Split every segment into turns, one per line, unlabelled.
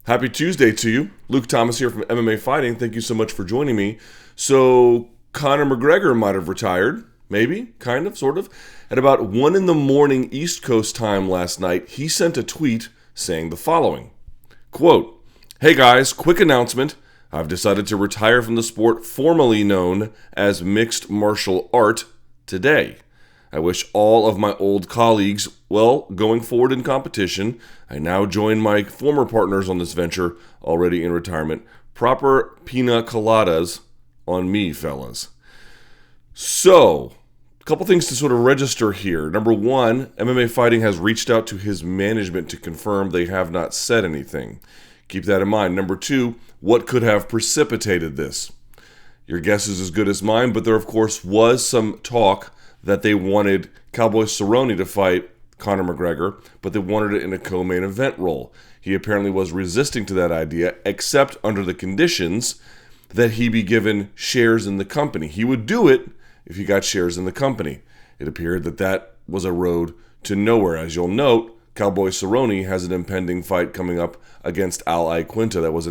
Happy Tuesday to you. Luke Thomas here from MMA Fighting. Thank you so much for joining me. So, Conor McGregor might have retired. Maybe, kind of, sort of. At about 1 in the morning East Coast time last night, he sent a tweet saying the following. Quote, "Hey guys, quick announcement. I've decided to retire from the sport formerly known as mixed martial art today. I wish all of my old colleagues well going forward in competition. I now join my former partners on this venture, already in retirement. Proper pina coladas on me, fellas." So, a couple things to sort of register here. Number one, MMA Fighting has reached out to his management to confirm they have not said anything. Keep that in mind. Number two, what could have precipitated this? Your guess is as good as mine, but there, of course, was some talk that they wanted Cowboy Cerrone to fight Conor McGregor, but they wanted it in a co-main event role. He apparently was resisting to that idea, except under the conditions that he be given shares in the company. He would do it if he got shares in the company. It appeared that that was a road to nowhere. As you'll note, Cowboy Cerrone has an impending fight coming up against Al Iaquinta that was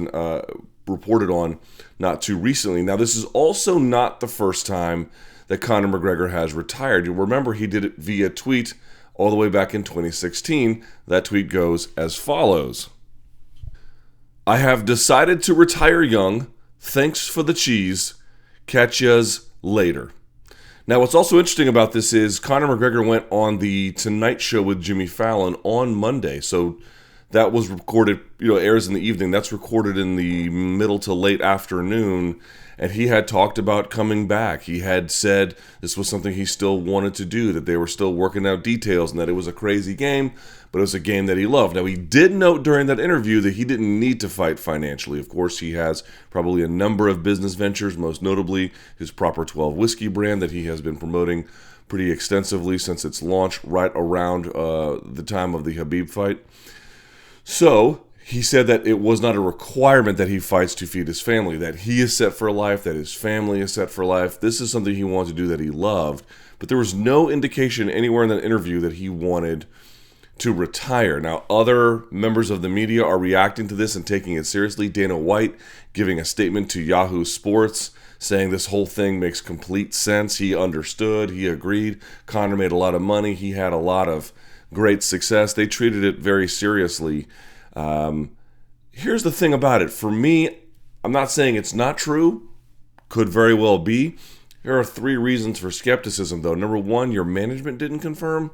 reported on not too recently. Now, this is also not the first time that Conor McGregor has retired. You'll remember he did it via tweet all the way back in 2016. That tweet goes as follows. "I have decided to retire young. Thanks for the cheese. Catch yas later." Now, what's also interesting about this is Conor McGregor went on the Tonight Show with Jimmy Fallon on Monday. So that was recorded, airs in the evening. That's recorded in the middle to late afternoon. And he had talked about coming back. He had said this was something he still wanted to do, that they were still working out details, and that it was a crazy game, but it was a game that he loved. Now, he did note during that interview that he didn't need to fight financially. Of course, he has probably a number of business ventures, most notably his Proper 12 whiskey brand that he has been promoting pretty extensively since its launch right around the time of the Khabib fight. So he said that it was not a requirement that he fights to feed his family, that he is set for life, that his family is set for life. This is something he wanted to do that he loved. But there was no indication anywhere in that interview that he wanted to retire. Now, other members of the media are reacting to this and taking it seriously. Dana White giving a statement to Yahoo Sports saying this whole thing makes complete sense. He understood. He agreed. Conor made a lot of money. He had a lot of great success. They treated it very seriously. Here's the thing about it. For me, I'm not saying it's not true. Could very well be. There are 3 reasons for skepticism, though. Number one, your management didn't confirm.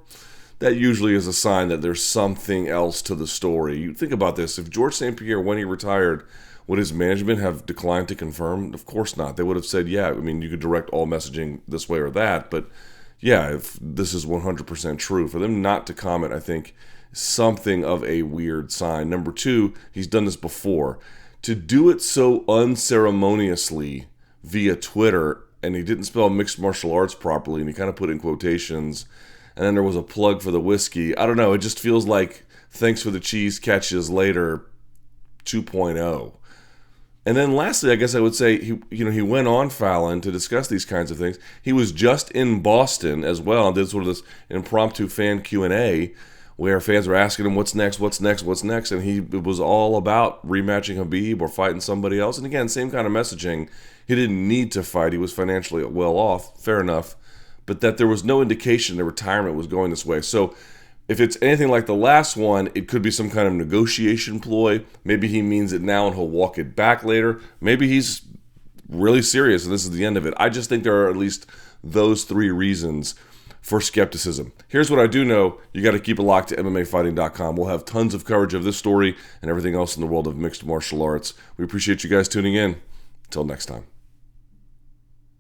That usually is a sign that there's something else to the story. You think about this. If George St. Pierre, when he retired, would his management have declined to confirm? Of course not. They would have said, yeah, you could direct all messaging this way or that. But yeah, if this is 100% true, for them not to comment, I think, something of a weird sign. Number two, he's done this before. To do it so unceremoniously via Twitter, and he didn't spell mixed martial arts properly, and he kind of put in quotations, and then there was a plug for the whiskey. I don't know, it just feels like thanks for the cheese, catches later 2.0. And then lastly, I guess I would say he went on Fallon to discuss these kinds of things. He was just in Boston as well and did sort of this impromptu fan Q&A where fans were asking him what's next, and it was all about rematching Khabib or fighting somebody else. And again, same kind of messaging. He didn't need to fight. He was financially well off, fair enough, but that there was no indication that retirement was going this way. So if it's anything like the last one, it could be some kind of negotiation ploy. Maybe he means it now and he'll walk it back later. Maybe he's really serious and this is the end of it. I just think there are at least those 3 reasons for skepticism. Here's what I do know. You got to keep it locked to MMAFighting.com. We'll have tons of coverage of this story and everything else in the world of mixed martial arts. We appreciate you guys tuning in. Until next time.